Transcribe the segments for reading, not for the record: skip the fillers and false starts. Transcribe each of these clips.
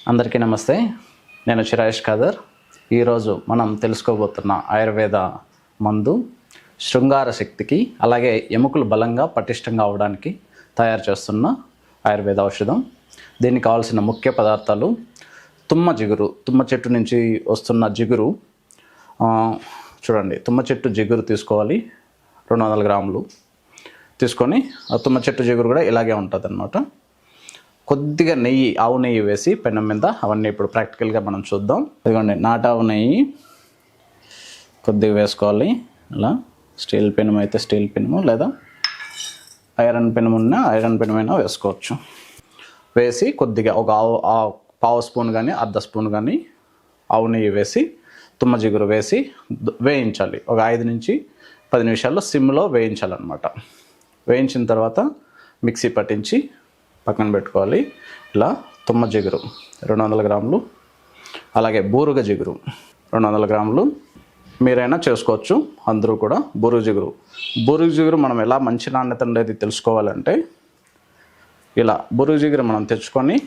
అందరికీ నమస్తే. నేను చిరాయేష్ ఖాదర్. ఈరోజు మనం తెలుసుకోబోతున్న ఆయుర్వేద మందు శృంగార శక్తికి, అలాగే ఎముకలు బలంగా పటిష్టంగా అవడానికి తయారు చేస్తున్న ఆయుర్వేద ఔషధం. దీనికి కావాల్సిన ముఖ్య పదార్థాలు తుమ్మ జిగురు. తుమ్మ చెట్టు నుంచి వస్తున్న జిగురు చూడండి. తుమ్మ చెట్టు జిగురు తీసుకోవాలి, 200 గ్రాములు తీసుకొని, ఆ తుమ్మ చెట్టు జిగురు కూడా ఇలాగే ఉంటుంది అన్నమాట. కొద్దిగా నెయ్యి, ఆవు నెయ్యి వేసి పెనం మీద, అవన్నీ ఇప్పుడు ప్రాక్టికల్గా మనం చూద్దాం. ఇదిగోండి, నాటావు నెయ్యి కొద్దిగా వేసుకోవాలి. ఇలా స్టీల్ పెనం అయితే స్టీల్ పెనము, లేదా ఐరన్ పెనం ఉన్న ఐరన్ పెనమైనా వేసుకోవచ్చు. వేసి కొద్దిగా ఒక పావు స్పూన్ కానీ అర్ధ స్పూన్ కానీ ఆవు నెయ్యి వేసి తుమ్మ జిగురు వేసి వేయించాలి. ఒక 5 నుంచి 10 నిమిషాల్లో సిమ్లో వేయించాలన్నమాట. వేయించిన తర్వాత మిక్సీ పట్టించి పక్కన పెట్టుకోవాలి. ఇలా తుమ్మ జిగురు 200 గ్రాములు, అలాగే బూరుగ జిగురు 200 గ్రాములు మీరైనా చేసుకోవచ్చు. అందరూ కూడా బూరుగ జిగురు మనం ఎలా మంచి నాణ్యత ఉండేది తెలుసుకోవాలంటే, ఇలా బూరుగ జిగురు మనం తెచ్చుకొని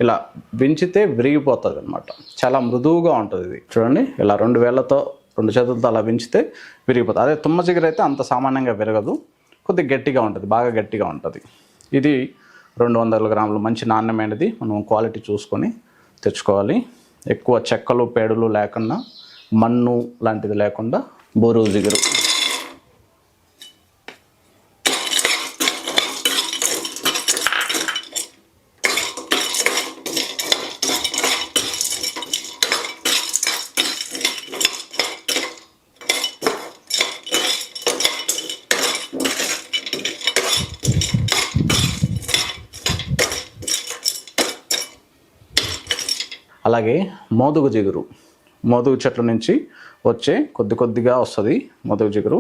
ఇలా వించితే విరిగిపోతుంది అన్నమాట. చాలా మృదువుగా ఉంటుంది ఇది. చూడండి, ఇలా 2 వేళ్ళతో 2 చేతులతో అలా వించితే విరిగిపోతుంది. అదే తుమ్మ జిగురు అయితే అంత సామాన్యంగా విరగదు, కొద్దిగా గట్టిగా ఉంటుంది, బాగా గట్టిగా ఉంటుంది. ఇది 200 గ్రాములు మంచి నాణ్యమైనది. మనం క్వాలిటీ చూసుకొని తెచ్చుకోవాలి. ఎక్కువ చెక్కలు పేడులు లేకుండా, మన్ను లాంటిది లేకుండా బూరుగ జిగురు. అలాగే మోదుగ జిగురు, మోదుగ చెట్ల నుంచి వచ్చే కొద్దిగా వస్తుంది మోదుగ జిగురు.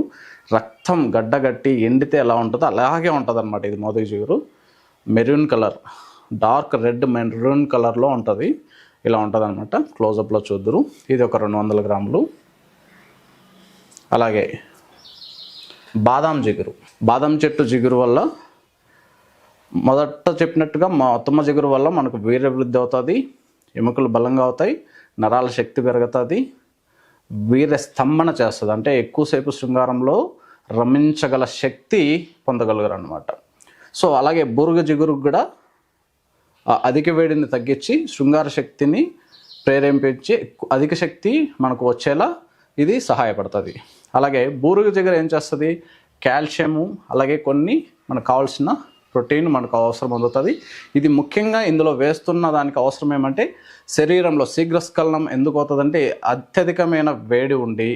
రక్తం గడ్డగట్టి ఎండితే ఎలా ఉంటుందో అలాగే ఉంటుంది అన్నమాట. ఇది మోదుగ జిగురు maroon colour, dark red maroon కలర్లో ఉంటుంది. ఇలా ఉంటుంది అనమాట. క్లోజప్లో చూద్దురు. ఇది ఒక 200 గ్రాములు. అలాగే బాదాం జిగురు. బాదాం చెట్టు జిగురు వల్ల, మొదట చెప్పినట్టుగా తుమ్మ జిగురు వల్ల మనకు వీర్యవృద్ధి అవుతుంది, ఎముకలు బలంగా అవుతాయి, నరాల శక్తి పెరుగుతుంది, వీర్య స్తంభన చేస్తుంది. అంటే ఎక్కువసేపు శృంగారంలో రమించగల శక్తి పొందగలుగురు అనమాట. సో అలాగే బూరుగ జిగురు కూడా అధిక వేడిని తగ్గించి శృంగార శక్తిని ప్రేరేపించి అధిక శక్తి మనకు వచ్చేలా ఇది సహాయపడుతుంది. అలాగే బూరుగ జిగురు ఏం చేస్తుంది, కాల్షియము, అలాగే కొన్ని మనకు కావాల్సిన ప్రోటీన్ మనకు అవసరం అందుతుంది. ఇది ముఖ్యంగా ఇందులో వేస్తున్న దానికి అవసరం ఏమంటే, శరీరంలో శీఘ్రస్ఖలనం ఎందుకు అవుతుందంటే, అత్యధికమైన వేడి ఉండి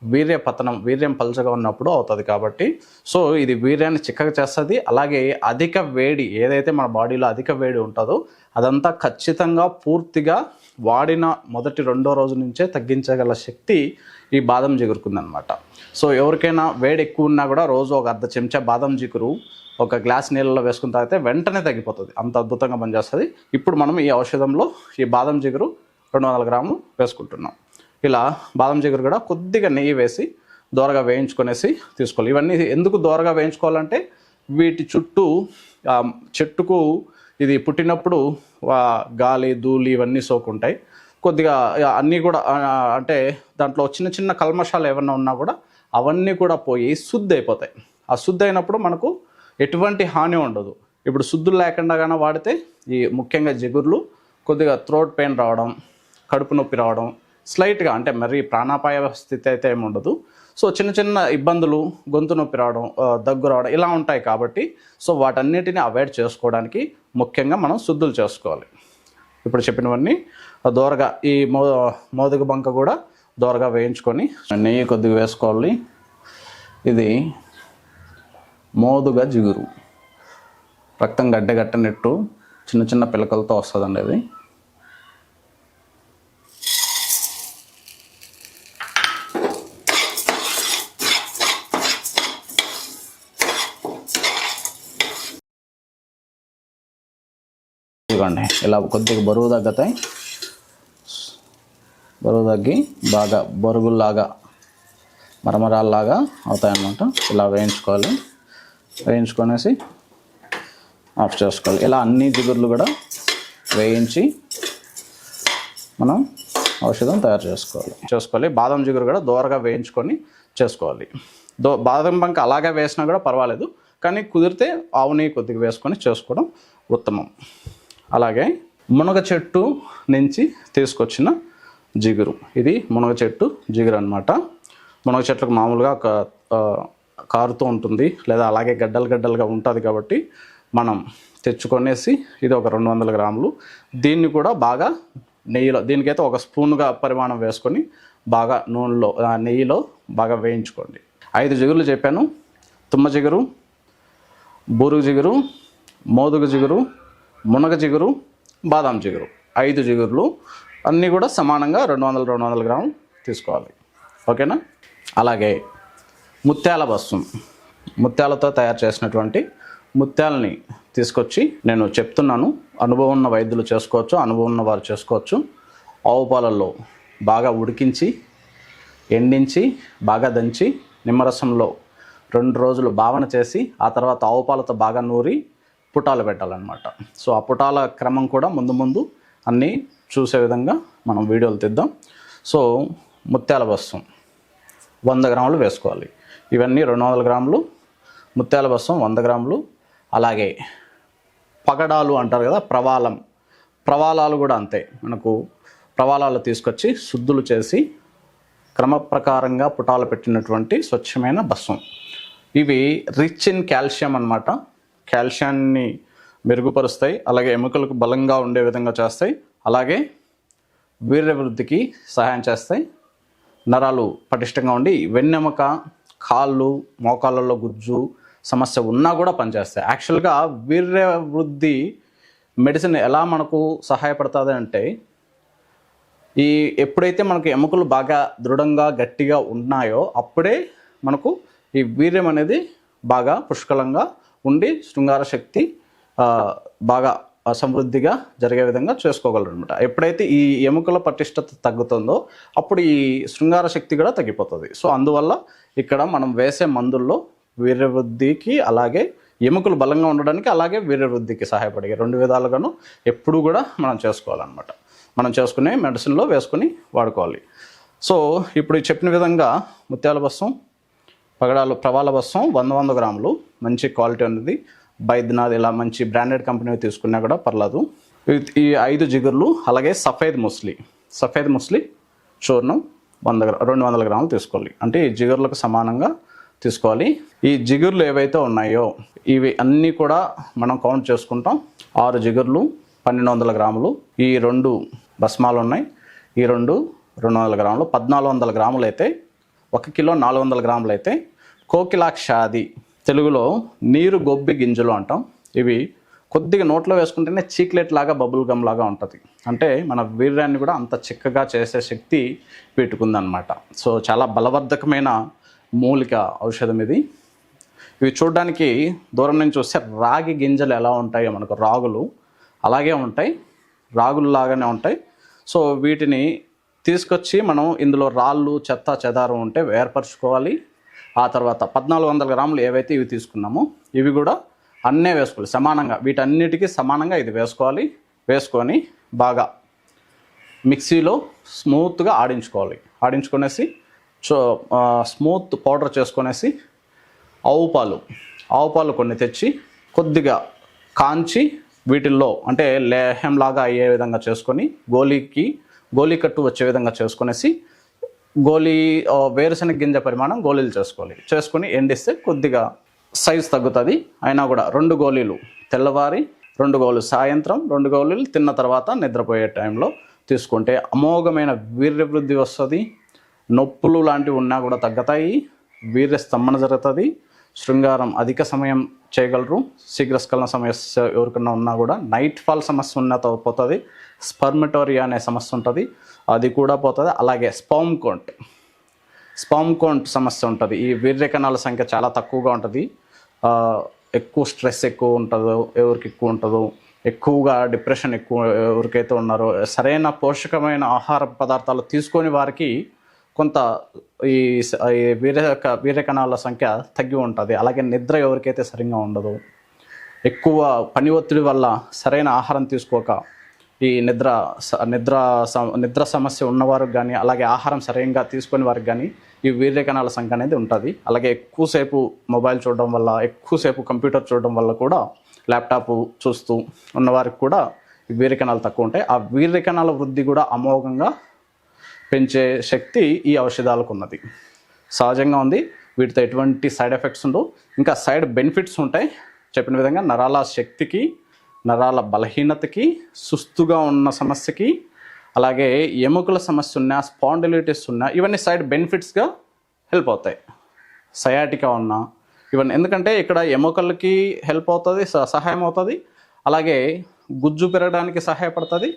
వీర్యం పలచగా ఉన్నప్పుడు అవుతుంది కాబట్టి. సో ఇది వీర్యాన్ని చిక్కగా చేస్తుంది. అలాగే అధిక వేడి ఏదైతే మన బాడీలో అధిక వేడి ఉంటుందో అదంతా ఖచ్చితంగా పూర్తిగా వాడిన మొదటి 2వ రోజు నుంచే తగ్గించగల శక్తి ఈ బాదం జిగురుకుందనమాట. సో ఎవరికైనా వేడి ఎక్కువ ఉన్నా కూడా రోజు ఒక అర్ధ చెంచా బాదం జిగురు ఒక గ్లాస్ నీళ్ళలో వేసుకుని తాగితే వెంటనే తగ్గిపోతుంది. అంత అద్భుతంగా పనిచేస్తుంది. ఇప్పుడు మనం ఈ ఔషధంలో ఈ బాదం జిగురు 200 గ్రాములు వేసుకుంటున్నాం. ఇలా బాదం జిగురు కూడా కొద్దిగా నెయ్యి వేసి దోరగా వేయించుకొనేసి తీసుకోవాలి. ఇవన్నీ ఎందుకు దోరగా వేయించుకోవాలంటే, వీటి చుట్టూ చెట్టుకు ఇది పుట్టినప్పుడు గాలి ధూళి ఇవన్నీ సోకుంటాయి. కొద్దిగా అన్నీ కూడా అంటే దాంట్లో చిన్న కల్మషాలు ఏమన్నా ఉన్నా కూడా అవన్నీ కూడా పోయి శుద్ధి అయిపోతాయి. ఆ శుద్ధి అయినప్పుడు మనకు ఎటువంటి హాని ఉండదు. ఇప్పుడు శుద్ధులు లేకుండా కానీ వాడితే ఈ ముఖ్యంగా జిగుర్లు కొద్దిగా థ్రోట్ పెయిన్ రావడం, కడుపు నొప్పి రావడం, స్లైట్గా అంటే మరీ ప్రాణాపాయ స్థితి అయితే ఏమి ఉండదు. సో చిన్న ఇబ్బందులు, గొంతు నొప్పి రావడం, దగ్గు రావడం ఇలా ఉంటాయి కాబట్టి, సో వాటన్నిటిని అవాయిడ్ చేసుకోవడానికి ముఖ్యంగా మనం శుద్ధులు చేసుకోవాలి. ఇప్పుడు చెప్పినవన్నీ దోరగా ఈ మోదుగ బంక కూడా దోరగా వేయించుకొని నెయ్యి కొద్దిగా వేసుకోవాలి. ఇది మోదుగ జిగురు రక్తం గడ్డగట్టనట్టు చిన్న పిలకలతో వస్తుందండి. అది ఇదిగోండి, ఇలా కొద్దిగా బరువు తగ్గుతాయి. బరువు తగ్గి బాగా బొరుగుల్లాగా మరమరాల్లాగా అవుతాయన్నమాట. ఇలా వేయించుకోవాలి. వేయించుకొనేసి ఆఫ్ చేసుకోవాలి. ఇలా అన్ని జిగుర్లు కూడా వేయించి మనం ఔషధం తయారు చేసుకోవాలి. బాదం జిగురు కూడా దోరగా వేయించుకొని చేసుకోవాలి. బాదం బంక అలాగే వేసినా కూడా పర్వాలేదు, కానీ కుదిరితే ఆవు నెయ్యి కొద్దిగా వేసుకొని చేసుకోవడం ఉత్తమం. అలాగే మునగ చెట్టు నుంచి తీసుకొచ్చిన జిగురు, ఇది మునగ చెట్టు జిగురు అనమాట. మునగ చెట్లకు మామూలుగా కారుతూ ఉంటుంది, లేదా అలాగే గడ్డలుగా ఉంటుంది కాబట్టి మనం తెచ్చుకొనేసి ఇది ఒక 200 గ్రాములు. దీన్ని కూడా బాగా నెయ్యిలో, దీనికైతే ఒక స్పూన్గా పరిమాణం వేసుకొని బాగా నూనెలో నెయ్యిలో బాగా వేయించుకోండి. 5 జిగురులు చెప్పాను: తుమ్మ జిగురు, బూరుగు జిగురు, మోదుగు జిగురు, మునగ జిగురు, బాదాం జిగురు. 5 జిగురులు అన్నీ కూడా సమానంగా 200 గ్రాములు తీసుకోవాలి. ఓకేనా? అలాగే ముత్యాల బస్సం, ముత్యాలతో తయారు చేసినటువంటి ముత్యాలని తీసుకొచ్చి నేను చెప్తున్నాను. అనుభవం ఉన్న వైద్యులు చేసుకోవచ్చు, అనుభవం ఉన్న వారు చేసుకోవచ్చు. ఆవు పాలల్లో బాగా ఉడికించి, ఎండించి, బాగా దంచి, నిమ్మరసంలో 2 రోజులు భావన చేసి, ఆ తర్వాత ఆవు పాలతో బాగా నూరి పుటాలు పెట్టాలన్నమాట. సో ఆ పుటాల క్రమం కూడా ముందు అన్నీ చూసే విధంగా మనం వీడియోలు తీద్దాం. సో ముత్యాల బస్సం 100 గ్రాములు వేసుకోవాలి. ఇవన్నీ 200 గ్రాములు. ముత్యాల బస్సం 100 గ్రాములు. అలాగే పగడాలు అంటారు కదా, ప్రవాలాలు కూడా అంతే. మనకు ప్రవాలాలు తీసుకొచ్చి శుద్ధులు చేసి క్రమప్రకారంగా పుటాలు పెట్టినటువంటి స్వచ్ఛమైన బస్సం. ఇవి రిచ్ ఇన్ కాల్షియం అన్నమాట. కాల్షియాన్ని మెరుగుపరుస్తాయి, అలాగే ఎముకలకు బలంగా ఉండే విధంగా చేస్తాయి, అలాగే వీర్యవృద్ధికి సహాయం చేస్తాయి. నరాలు పటిష్టంగా ఉండి వెన్నెముక, కాళ్ళు, మోకాళ్ళలో గుజ్జు సమస్య ఉన్నా కూడా పనిచేస్తాయి. యాక్చువల్గా వీర్యవృద్ధి మెడిసిన్ ఎలా మనకు సహాయపడుతుంది అంటే, ఎప్పుడైతే మనకు ఎముకలు బాగా దృఢంగా గట్టిగా ఉన్నాయో అప్పుడే మనకు ఈ వీర్యం అనేది బాగా పుష్కలంగా ఉండి శృంగార శక్తి బాగా సమృద్ధిగా జరిగే విధంగా చేసుకోగలరు అనమాట. ఎప్పుడైతే ఈ ఎముకల పటిష్టత తగ్గుతుందో అప్పుడు ఈ శృంగార శక్తి కూడా తగ్గిపోతుంది. సో అందువల్ల ఇక్కడ మనం వేసే మందుల్లో వీర్యవృద్ధికి, అలాగే ఎముకలు బలంగా ఉండడానికి, అలాగే వీర్యవృద్ధికి సహాయపడే 2 విధాలుగాను ఎప్పుడు కూడా మనం చేసుకోవాలన్నమాట. మనం చేసుకునే మెడిసిన్లో వేసుకొని వాడుకోవాలి. సో ఇప్పుడు చెప్పిన విధంగా ముత్యాల బస్సం, పగడాలు, ప్రవాల బస్సం 100 గ్రాములు. మంచి క్వాలిటీ అనేది బైద్యనాథ్, ఇలా మంచి బ్రాండెడ్ కంపెనీ తీసుకున్నా కూడా పర్లేదు. ఈ 5 జిగుర్లు. అలాగే సఫేద్ ముస్లి చూర్ణం 200 గ్రాములు తీసుకోవాలి. అంటే ఈ జిగుర్లకు సమానంగా తీసుకోవాలి. ఈ జిగుర్లు ఏవైతే ఉన్నాయో ఇవి అన్నీ కూడా మనం కౌంట్ చేసుకుంటాం. 6 జిగుర్లు 1200 గ్రాములు. ఈ 2 భస్మాలు ఉన్నాయి, ఈ 2 200 గ్రాములు. 1400 గ్రాములు అయితే, 1 కిలో 400 గ్రాములు అయితే కోకిలాక్షాది, తెలుగులో నీరు గొబ్బి గింజలు అంటాం. ఇవి కొద్దిగా నోట్లో వేసుకుంటేనే చీక్లెట్ లాగా, బబుల్ గమ్ లాగా ఉంటుంది. అంటే మన వీర్యాన్ని కూడా అంత చిక్కగా చేసే శక్తి వీటికుందనమాట. సో చాలా బలవర్ధకమైన మూలిక ఔషధం ఇది. ఇవి చూడడానికి దూరం నుంచి చూస్తే రాగి గింజలు ఎలా ఉంటాయో, మనకు రాగులు అలాగే ఉంటాయి, రాగుల్లాగానే ఉంటాయి. సో వీటిని తీసుకొచ్చి మనం ఇందులో రాళ్ళు, చెత్త చెదారం ఉంటే ఏర్పరచుకోవాలి. ఆ తర్వాత 1400 గ్రాములు ఏవైతే ఇవి తీసుకున్నామో ఇవి కూడా అన్నీ వేసుకోవాలి సమానంగా. వీటన్నిటికీ సమానంగా ఇది వేసుకోవాలి. వేసుకొని బాగా మిక్సీలో స్మూత్గా ఆడించుకొనేసి స్మూత్ పౌడర్ చేసుకొనేసి ఆవు పాలు కొన్ని తెచ్చి కొద్దిగా కాంచి వీటిల్లో అంటే లేహంలాగా అయ్యే విధంగా చేసుకొని గోలీ కట్టు వచ్చే విధంగా చేసుకొనేసి వేరుశనగ గింజ పరిమాణం గోళీలు చేసుకొని ఎండిస్తే కొద్దిగా సైజు తగ్గుతుంది. అయినా కూడా 2 గోళీలు తెల్లవారి, 2 గోళీలు సాయంత్రం, 2 గోళీలు తిన్న తర్వాత నిద్రపోయే టైంలో తీసుకుంటే అమోఘమైన వీర్యవృద్ధి వస్తుంది. నొప్పులు లాంటివి ఉన్నా కూడా తగ్గుతాయి, వీర్య స్తంభన జరుగుతుంది, శృంగారం అధిక సమయం చేయగలరు. శీఘ్రస్ఖలన సమస్య ఎవరికన్నా ఉన్నా కూడా, నైట్ ఫాల్ సమస్య ఉన్న పోతుంది, స్పర్మటోరియా అనే సమస్య ఉంటుంది, అది కూడా పోతుంది. అలాగే స్పర్మ్ కౌంట్ సమస్య ఉంటుంది. ఈ వీర్యకణాల సంఖ్య చాలా తక్కువగా ఉంటుంది. ఎక్కువ స్ట్రెస్ ఎక్కువ ఉంటుందో ఎవరికి ఎక్కువ ఉంటుందో, ఎక్కువగా డిప్రెషన్ ఎక్కువ ఎవరికైతే ఉన్నారో, సరైన పోషకమైన ఆహార పదార్థాలు తీసుకొని వారికి కొంత ఈ వీర్యకణాల సంఖ్య తగ్గి ఉంటుంది. అలాగే నిద్ర ఎవరికైతే సరిగ్గా ఉండదో, ఎక్కువ పని ఒత్తిడి వల్ల సరైన ఆహారం తీసుకోక ఈ నిద్ర సమస్య ఉన్నవారు కానీ, అలాగే ఆహారం సరిగ్గా తీసుకునే వారికి కానీ ఈ వీర్యకణాల సంఖ్య అనేది ఉంటుంది. అలాగే ఎక్కువసేపు మొబైల్ చూడడం వల్ల, ఎక్కువసేపు కంప్యూటర్ చూడడం వల్ల కూడా, ల్యాప్టాప్ చూస్తూ ఉన్నవారికి కూడా ఈ వీర్యకణాలు తక్కువ ఉంటాయి. ఆ వీర్యకణాల వృద్ధి కూడా అమోఘంగా పెంచే శక్తి ఈ ఔషధాలకు ఉన్నది. సహజంగా ఉంది. వీటితో ఎటువంటి సైడ్ ఎఫెక్ట్స్ ఉండవు. ఇంకా సైడ్ బెనిఫిట్స్ ఉంటాయి. చెప్పిన విధంగా నరాల శక్తికి, నరాల బలహీనతకి, సుస్తుగా ఉన్న సమస్యకి, అలాగే ఎముకల సమస్య ఉన్నా, స్పాండిలైటిస్ ఉన్నా, ఇవన్నీ సైడ్ బెనిఫిట్స్గా హెల్ప్ అవుతాయి. సయాటికా ఉన్నా ఇవన్నీ, ఎందుకంటే ఇక్కడ ఎముకలకి హెల్ప్ అవుతుంది, సహాయం అవుతుంది. అలాగే గుజ్జు పెరగడానికి సహాయపడుతుంది,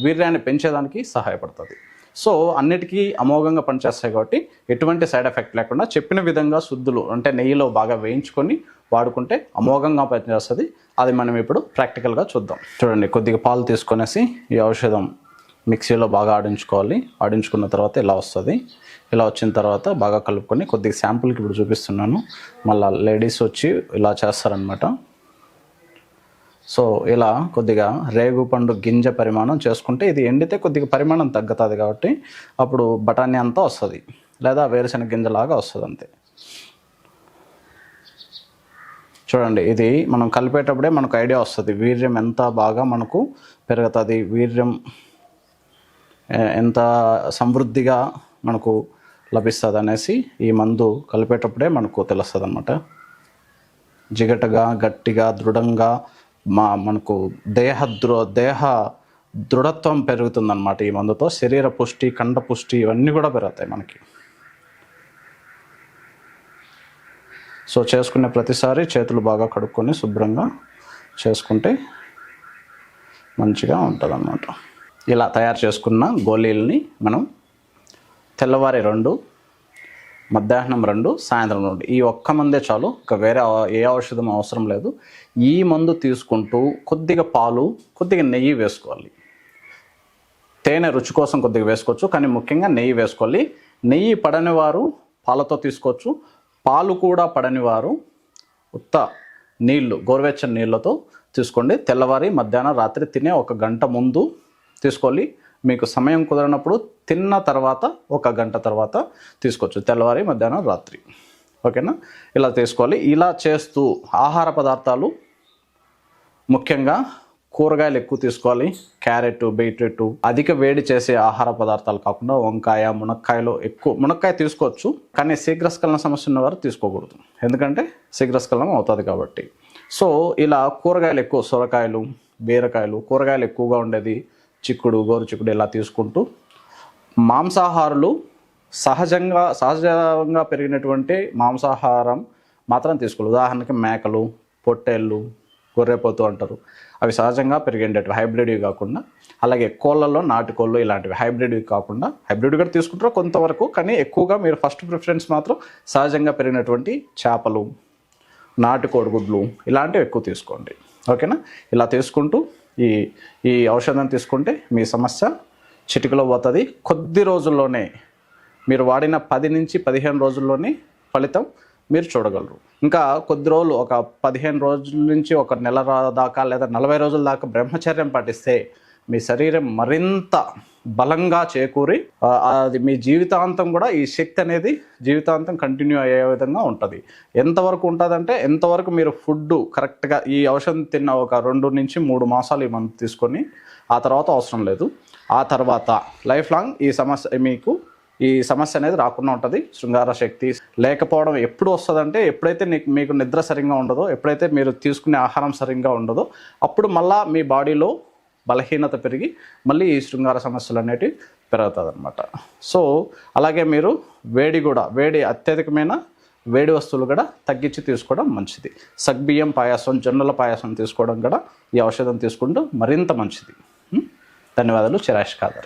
వీర్యాన్ని పెంచేదానికి సహాయపడుతుంది. సో అన్నిటికీ అమోఘంగా పనిచేస్తాయి కాబట్టి ఎటువంటి సైడ్ ఎఫెక్ట్ లేకుండా చెప్పిన విధంగా శుద్ధులు అంటే నెయ్యిలో బాగా వేయించుకొని వాడుకుంటే అమోఘంగా పనిచేస్తుంది. అది మనం ఇప్పుడు ప్రాక్టికల్గా చూద్దాం. చూడండి, కొద్దిగా పాలు తీసుకొనేసి ఈ ఔషధం మిక్సీలో బాగా ఆడించుకోవాలి. ఆడించుకున్న తర్వాత ఇలా వస్తుంది. ఇలా వచ్చిన తర్వాత బాగా కలుపుకొని కొద్దిగా శాంపుల్కి ఇప్పుడు చూపిస్తున్నాను. మళ్ళీ లేడీస్ వచ్చి ఇలా చేస్తారనమాట. సో ఇలా కొద్దిగా రేగుపండు గింజ పరిమాణం చేసుకుంటే, ఇది ఎండితే కొద్దిగా పరిమాణం తగ్గుతుంది కాబట్టి అప్పుడు బఠానీ అంతా వస్తుంది, లేదా వేరుశనగ గింజలాగా వస్తుంది అంతే. చూడండి, ఇది మనం కలిపేటప్పుడే మనకు ఐడియా వస్తుంది వీర్యం ఎంత బాగా మనకు పెరుగుతుంది, వీర్యం ఎంత సమృద్ధిగా మనకు లభిస్తుంది అనేసి ఈ మందు కలిపేటప్పుడే మనకు తెలుస్తుంది అన్నమాట. జిగటగా, గట్టిగా, దృఢంగా మనకు దేహ దృఢత్వం పెరుగుతుందన్నమాట ఈ మందుతో. శరీర పుష్టి, కండ పుష్టి ఇవన్నీ కూడా పెరుగుతాయి మనకి. సో చేసుకునే ప్రతిసారి చేతులు బాగా కడుక్కొని శుభ్రంగా చేసుకుంటే మంచిగా ఉంటుంది అన్నమాట. ఇలా తయారు చేసుకున్న గోళీలని మనం తెల్లవారి 2, మధ్యాహ్నం 2, సాయంత్రం 2 ఈ ఒక్క మందే చాలు. ఇంకా వేరే ఏ ఔషధం అవసరం లేదు. ఈ మందు తీసుకుంటూ కొద్దిగా పాలు, కొద్దిగా నెయ్యి వేసుకోవాలి. తేనె రుచి కోసం కొద్దిగా వేసుకోవచ్చు, కానీ ముఖ్యంగా నెయ్యి వేసుకోవాలి. నెయ్యి పడని వారు పాలతో తీసుకోవచ్చు. పాలు కూడా పడని వారు ఉత్త నీళ్లు, గోరువెచ్చని నీళ్ళతో తీసుకోండి. తెల్లవారి, మధ్యాహ్నం, రాత్రి తినే 1 గంట ముందు తీసుకోవాలి. మీకు సమయం కుదరినప్పుడు తిన్న తర్వాత 1 గంట తర్వాత తీసుకోవచ్చు. తెల్లవారి, మధ్యాహ్నం, రాత్రి. ఓకేనా? ఇలా తీసుకోవాలి. ఇలా చేస్తూ ఆహార పదార్థాలు ముఖ్యంగా కూరగాయలు ఎక్కువ తీసుకోవాలి. క్యారెట్, బీట్రూట్, అధిక వేడి చేసే ఆహార పదార్థాలు కాకుండా వంకాయ, మునక్కాయలు ఎక్కువ. మునక్కాయ తీసుకోవచ్చు, కానీ శీఘ్రస్ఖలన సమస్య ఉన్నవారు తీసుకోకూడదు, ఎందుకంటే శీఘ్రస్ఖలనం అవుతుంది కాబట్టి. సో ఇలా కూరగాయలు ఎక్కువ, సొరకాయలు, బీరకాయలు, కూరగాయలు ఎక్కువగా ఉండేది, చిక్కుడు, గోరుచిక్కుడు ఇలా తీసుకుంటూ, మాంసాహారులు సహజంగా పెరిగినటువంటి మాంసాహారం మాత్రం తీసుకోవాలి. ఉదాహరణకి మేకలు, పొట్టేళ్ళు, గొర్రెపోతు అంటారు, అవి సహజంగా పెరిగేటవి, హైబ్రిడ్వి కాకుండా. అలాగే కోళ్ళల్లో నాటుకోళ్ళు ఇలాంటివి హైబ్రిడ్వి కాకుండా, హైబ్రిడ్ కూడా తీసుకుంటారు కొంతవరకు, కానీ ఎక్కువగా మీరు ఫస్ట్ ప్రిఫరెన్స్ మాత్రం సహజంగా పెరిగినటువంటి చేపలు, నాటు కోడిగుడ్లు ఇలాంటివి ఎక్కువ తీసుకోండి. ఓకేనా? ఇలా తీసుకుంటూ ఈ ఔషధం తీసుకుంటే మీ సమస్య చిటికలో పోతుంది. కొద్ది రోజుల్లోనే, మీరు వాడిన 10 నుంచి 15 రోజుల్లోనే ఫలితం మీరు చూడగలరు. ఇంకా కొద్ది రోజులు, ఒక 15 రోజుల నుంచి 1 నెల దాకా లేదా 40 రోజుల దాకా బ్రహ్మచర్యం పాటిస్తే మీ శరీరం మరింత బలంగా చేకూరి అది మీ జీవితాంతం కూడా ఈ శక్తి అనేది జీవితాంతం కంటిన్యూ అయ్యే విధంగా ఉంటుంది. ఎంతవరకు ఉంటుందంటే, ఎంతవరకు మీరు ఫుడ్ కరెక్ట్గా ఈ ఔషధం తిన్న ఒక 2 నుంచి 3 మాసాలు ఈ మందు తీసుకొని ఆ తర్వాత అవసరం లేదు. ఆ తర్వాత లైఫ్ లాంగ్ ఈ సమస్య అనేది రాకుండా ఉంటుంది. శృంగార శక్తి లేకపోవడం ఎప్పుడు వస్తుందంటే, ఎప్పుడైతే మీకు నిద్ర సరిగ్గా ఉండదో, ఎప్పుడైతే మీరు తీసుకునే ఆహారం సరిగ్గా ఉండదో, అప్పుడు మళ్ళీ మీ బాడీలో బలహీనత పెరిగి మళ్ళీ ఈ శృంగార సమస్యలు అనేటివి పెరుగుతుంది అనమాట. సో అలాగే మీరు వేడి అత్యధికమైన వేడి వస్తువులు కూడా తగ్గించి తీసుకోవడం మంచిది. సగ్బియ్యం పాయాసం, జొన్నల పాయాసం తీసుకోవడం కూడా ఈ ఔషధం తీసుకుంటూ మరింత మంచిది. ధన్యవాదాలు. చిరాష్ ఖాదర్.